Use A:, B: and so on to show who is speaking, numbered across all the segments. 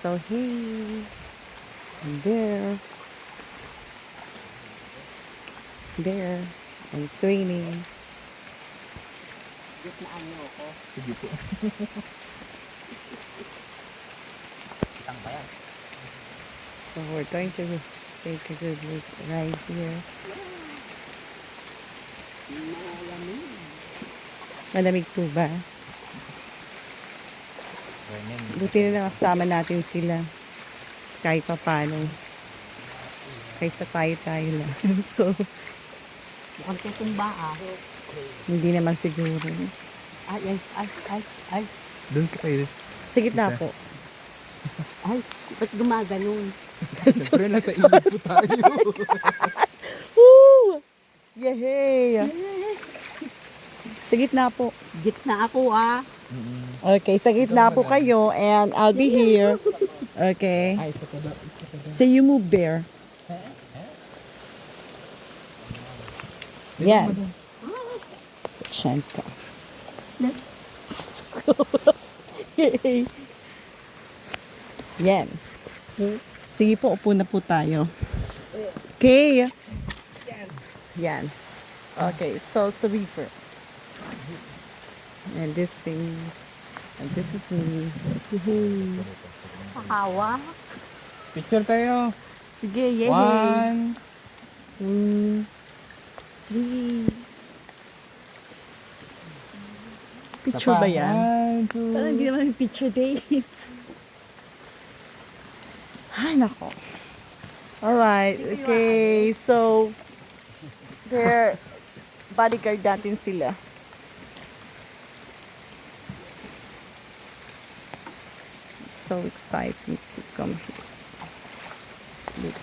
A: So hey, and there, and it's raining.
B: Gitnaan niyo ako.
C: Sige po.
B: Tang ba yan?
A: So we're going to take a good look right here.
B: Malamig.
A: Malamig po ba?
C: Raining.
A: Buti na lang kasama natin sila. Kahit pa paano. Kaysa tayo lang. So,
B: Mukhang tutumba ah.
A: hindi naman siguro.
B: Ay.
C: Doon ka kayo.
A: Sa gitna po.
B: Ay, ba't gumaganon?
C: Siyempre nasa ilog po tayo.
A: Woo! Yay! Sa gitna po.
B: Gitna ako ah.
A: Okay, sa gitna po kayo and I'll be here. Okay.
C: Ay, isa ka ba?
A: So you move there. Yan. Saan ka? Yay! Yan. Sige po, upo na po tayo. Okay. Yan. Okay, so sa river. And this thing. And this is me. Yay!
B: Kahawa.
C: Picture tayo.
A: Sige, yay!
C: 1,
A: 2, 3. Picture ba yan?
C: 1, 2.
A: Parang hindi naman yung picture days. Ay, nako. Alright, okay. So, they're bodyguard natin sila. So exciting to come here. Look.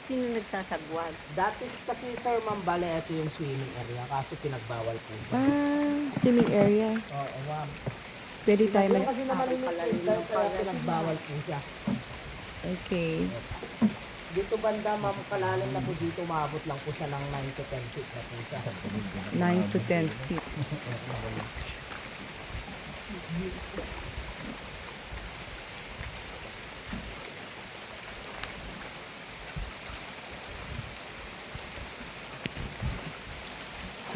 B: Sino nagsasagwag?
D: Dati kasi Sir Mambale, ito yung swimming area, kaso pinagbawal po.
A: Swimming area.
D: Oo, ma'am.
A: Pwede tayo mag...
D: Kasi naman yung sir, kaya pinagbawal po siya.
A: Okay.
D: Dito banda, ma'am, kalalim na po dito, umabot lang po siya ng 9 to 10 feet na po siya.
A: 9 to 10 feet.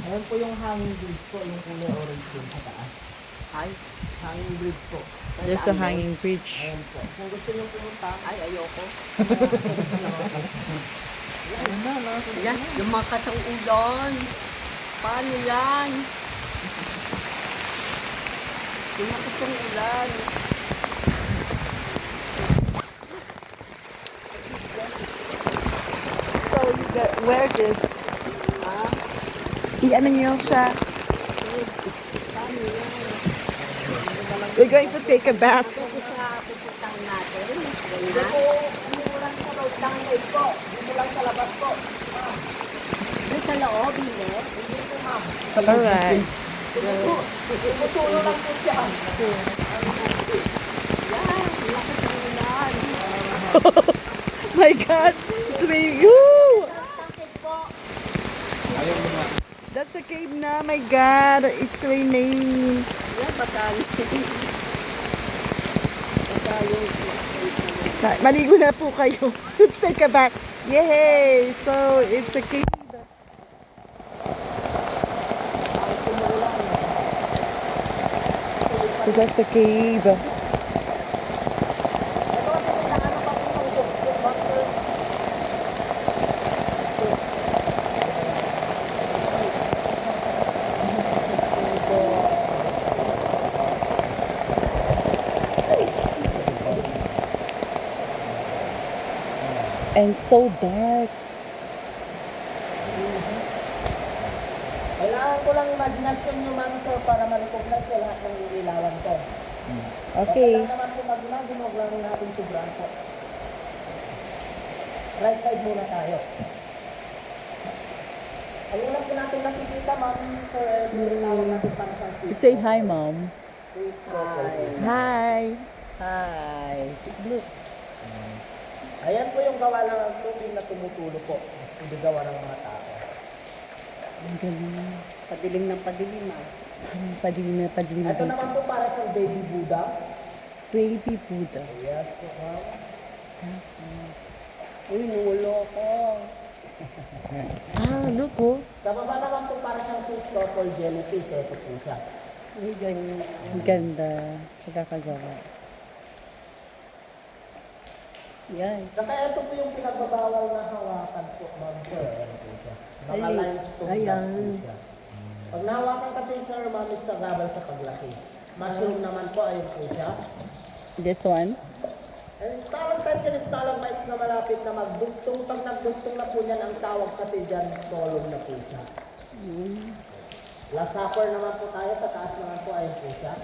D: Ayan po yung hanging bridge po, yung kulay orange yung sa taas.
B: Ay,
D: Hanging bridge po.
A: There's a hanging bridge.
D: Ayan po. Kung gusto nyo pumunta,
B: ay ayoko.
D: ayan na, no?
B: Yan, lumakas ang ulan. Paano yan? Lumakas ang ulan.
A: So you wear this. I-ano nyo siya. We're going to take a bath.
B: Kung sa pupuntahan natin,
D: Dito
B: ganyan.
D: po, dito mo lang sa loob ng loob po. Dito lang sa labas po.
B: Doon sa loob, hindi.
D: Hindi po, ma'am.
A: Alright.
D: Tumutulo lang po siya.
B: Yan, lakas ang ulan.
A: My God! It's raining. Woo!
C: Ayaw mo nga.
A: That's a cave na. My God! It's raining.
B: Yan, baka yung
A: Maligo na po kayo. Let's take a bath. Yay! So, it's a cave. So, that's a cave. And so dark.
D: Kailangan ko lang imaginasyon nyo, ma'am, sir, para ma-recognize ko lahat ng ilawan ko.
A: Okay.
D: Kailangan naman po mag-imagine, huwag lang natin sobrang po. Right side muna tayo. Ang ulam po natin nakikita, ma'am, sir, ilawan natin para sa street.
A: Say hi, Mom.
D: Street property.
A: Hi.
B: Hi.
D: Ayan po yung gawa ng tubig na tumutulo po. Hindi gawa ng mga tao.
A: Ang galing.
B: Padilim ng padilim ah.
A: Padilim na
D: Ito
A: dito.
D: naman po para sa baby Buddha.
A: Baby Buddha.
D: Yes po, ma'am.
A: That's nice.
B: Uy, nulo ko.
A: Ah, look oh.
D: Sa baba naman po para siyang fish couple jellyfish. Ito po siya.
B: Uy, ganyan.
A: Ang ganda. Pagkakagawa.
B: Yan.
D: Saka ito po yung pinagbabawal na hawakan po, ma'am sir. Ano po siya? Baka
B: Ay,
D: limestone
B: ayan.
D: lang po siya. Pag nahawakan kasi sir, ma'am, is kagabal sa paglaki. Mushroom naman po, ayun po siya.
A: This one?
D: And stalactites and stalagmites na malapit na magdugtong. Pag nagdugtong na po niyan, ang tawag kasi dyan, column na po siya. Last supper naman po tayo, sa taas naman po, ayun po siya.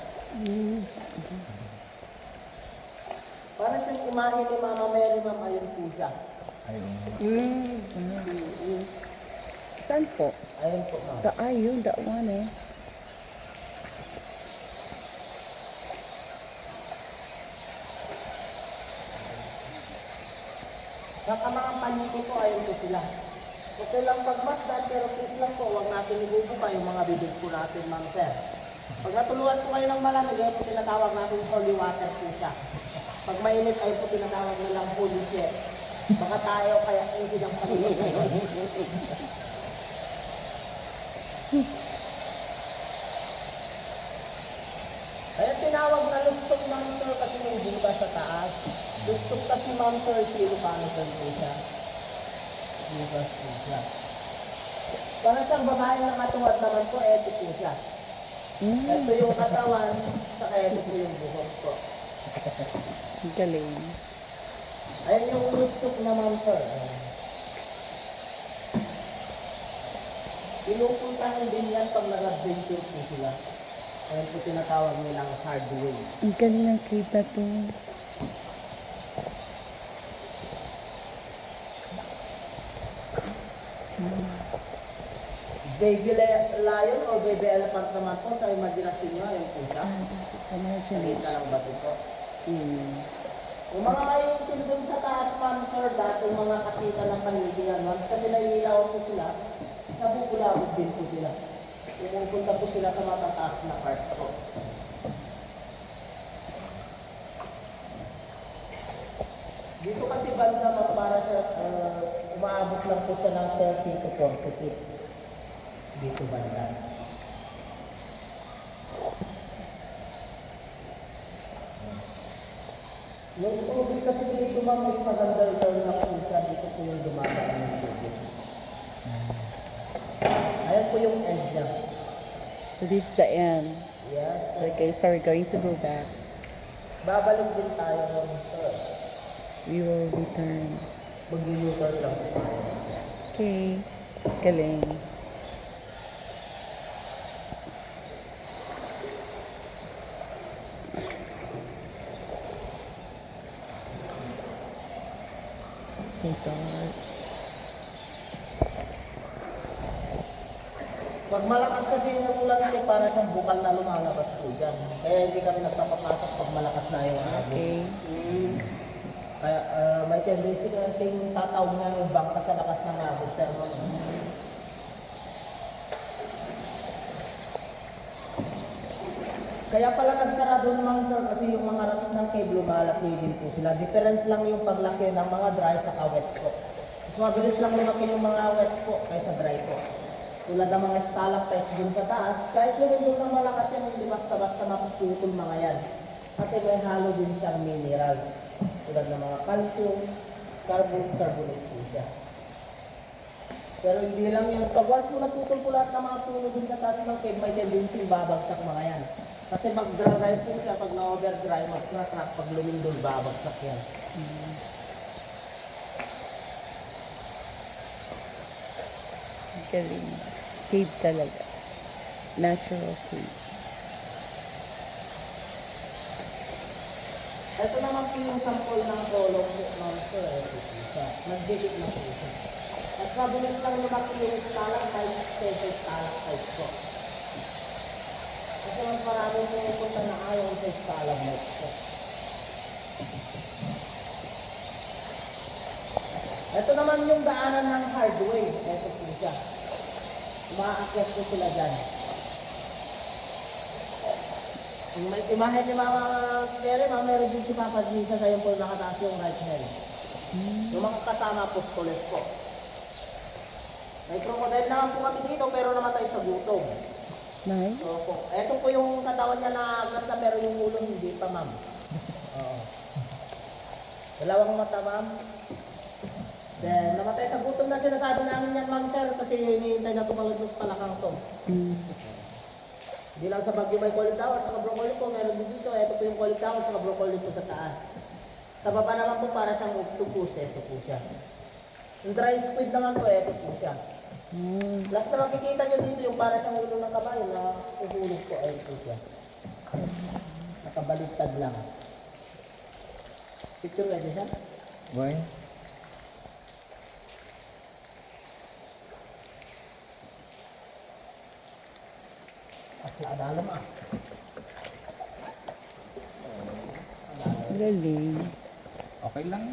D: Parang siyang kumain ni Mama Mary, ma'am, ayun po siya.
A: Saan po?
D: Ayun po, ma'am.
A: Ayun, that one eh.
D: Saka mga paniki po, ayun po sila. Okay lang pagmasdan, pero please lang po, huwag natin ibubuka yung mga bibig po natin, ma'am sir. Pag natuluan po kayo ng malamig, ayun po tinatawag natin holy water po siya. Pag mainit, ayun po tinatawag na lang holy shit. Baka tayo kaya hindi ng paniki. Kaya tinawag na lustong, ma'am sir, kasi yung buka sa taas. Lustong kasi, ma'am sir, sino paano po siya. Bukas po siya. Para siyang babae na katuwad naman po, eto po siya. Ito yung katawan, saka eto po yung buhok po.
A: Galing.
D: Ayan yung lustok naman sir. Pinupuntahan din yan pag nag-adventure po sila. Ayan po tinatawag nilang hard way.
A: Ang galing ng cave na to.
D: Baby lion o baby elephant naman po sa imaginasyon nyo, ayun po siya. Nakita lang ba ito po? Yung mga kayo dun sa taas, ma'am sir, dati mga kakita ng panigilan, ma'am, kasi naiilaw po sila, nabubulabog din po sila. Pumupunta po sila sa matataas na part po. Dito kasi banda, ma'am, para sa umaabot lang po siya ng 30 to 40 feet. Dito banda. Yung tubig kasi dito, ma'am, mas maganda ito na punta dito po yung dumadaan ng tubig. Ayan po yung end niya.
A: So this is the end.
D: Yes.
A: Okay, so we're going to go back.
D: Babalik din tayo ng sir.
A: We will return.
D: Mag-u-turn lang po tayo.
A: Okay. Galing. So dark.
D: Pag malakas kasi yung ulan ito, para siyang bukal na lumalabas po dyan. Kaya hindi kami nagpapapasok pag malakas na yung agos.
A: Okay.
D: Kaya may tendency kasi yung tatawag nga yung bangka sa lakas ng agos. Pero kaya pala nagsara doon, ma'am sir, kasi yung mga rats ng cave lumalaki din po sila. Difference lang yung paglaki ng mga dry sa wet po. Mas mabilis lang lumaki yung mga wet po kaysa dry po. Tulad ng mga stalactites dun sa taas, kahit yung doon ng malakas yan, hindi basta-basta mapuputol mga yan. Kasi may halo din siyang mineral. Tulad ng mga calcium, carbonate po siya. Pero hindi lang yan. Pag once mo naputol po lahat ng mga puno dun sa taas ng cave, may tendency babagsak mga yan. Kasi mag-dry po siya, pag na-overdry, mag-crack, pag lumindol, babagsak yan.
A: Galing. Cave talaga. Natural cave.
D: Ito naman po yung sample ng column po, ma'am sir. Nag-delete na po siya. At mabilis lang lumaki yung stalactite, special stalactite po. Kasi mas marami pumupunta na ayaw sa stalagmite po. Ito naman yung daanan ng hardway. Ito po siya. Umaakyat po sila dyan. Yung may imahe ni Mama Kere, Mama Mary din si Papa Jesus, ayun po nakataas yung right hand. Yung mga kasama po, kulit po. May crocodile naman po kami dito, pero namatay sa gutom.
A: Nice.
D: Opo. Ito po yung katawan niya na ganda, pero yung ulo hindi pa, ma'am. Oo. Dalawang mata, ma'am. Then, namatay sa gutom na sinasabi namin yan, ma'am, sir, kasi hinihintay na tumalog yung palakang to. Hindi lang sa Bagyo may cauliflower, sa broccoli po, meron din dito. Ito po yung cauliflower, sa broccoli po sa taas. Sa baba naman po, para siyang octopus, ito po siya. Yung dry squid naman po, ito po siya. Last na makikita nyo dito yung para siyang ulo ng kabayo na uhulog po, ito po siya. Nakabaligtad lang. Picture ready siya?
C: Boy.
D: Kasi adalam ah.
A: Galing.
C: Okay lang.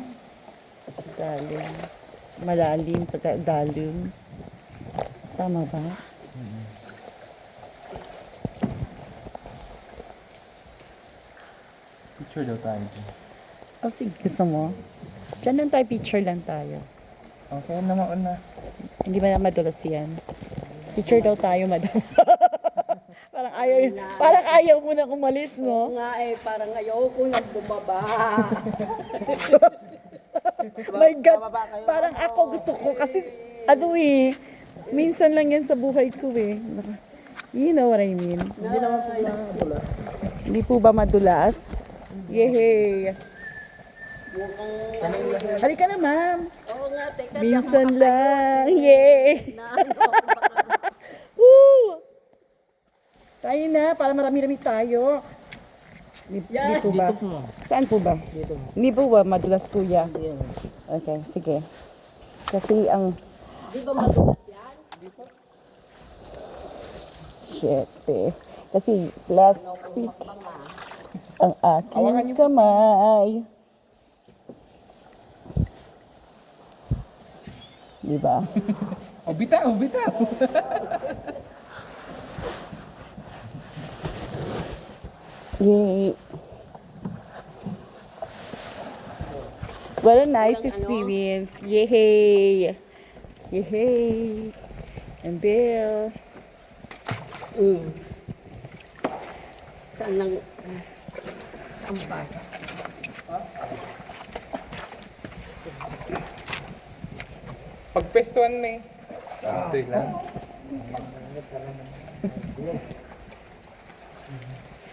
A: Galing. Malalim, pagkadalim. Tama ba?
C: Picture daw tayo.
A: O sige, gusto mo? Diyan lang tayo, picture lang tayo.
C: Okay na mauna.
A: Hindi ba na madulas yan? Picture daw tayo, madam. parang ayaw mo na umalis, no?
B: Nga eh, parang ayoko nang bumaba.
A: My God, parang ako gusto ko kasi, ano eh, minsan lang yan sa buhay ko eh. You know what I mean?
D: Hindi naman po na
A: Hindi po ba madulas? Yehey! Halika na, ma'am.
B: Oo nga, teka.
A: Minsan lang. Yay!
B: Na ano, baka
A: Woo! Tayo na, para marami-rami tayo. Di po ba? Saan po ba?
D: dito.
A: Hindi po ba madulas, kuya? Okay, sige. Kasi ang...
B: di ba madulas yan?
A: Shit, eh. Kasi plastic ang aking kamay. Di ba?
C: Oh, bitaw, bitaw.
A: Yay. What a nice experience. Yay! Yay! And Bill.
B: Saan lang? Saan ba?
C: Pagpestuan na eh. Ito lang.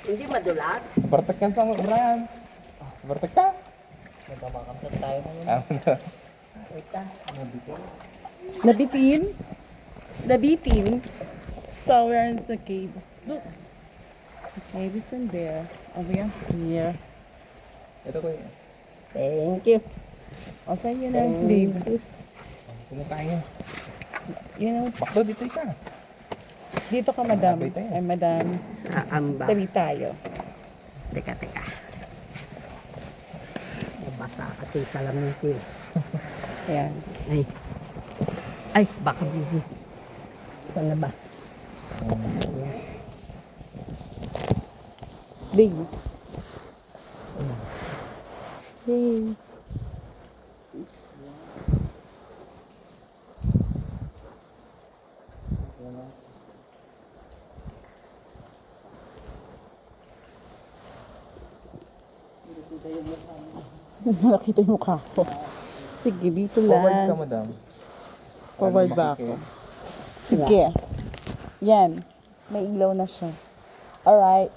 B: Hindi madulas?
C: Bartak ka sa Brian. Bartak ka.
D: Nagmamakamsat tayo ngayon. Wait ka.
A: Nabitin? Nabitin? So we're in the cave. Look. The cave is in there. Over here.
C: Ito ko yun.
B: Thank you.
A: O saan yun ang babe?
C: Kumakain.
A: You know,
C: Bakto dito ka.
A: dito ka, madam.
C: Sabay tayo.
A: Ay, madam.
B: Saan ba?
A: Tabi tayo.
B: Teka. Nabasa kasi salamin ko eh.
A: Ayan.
B: Ay, baka bibi. Saan na ba?
A: Babe. Hey. Nakita yung mukha ko. Sige, dito
C: Forward ka,
A: lang.
C: madam.
A: Forward
C: Ano
A: ba
C: makikita?
A: ako? Sige. Yan. May ilaw na siya. Alright.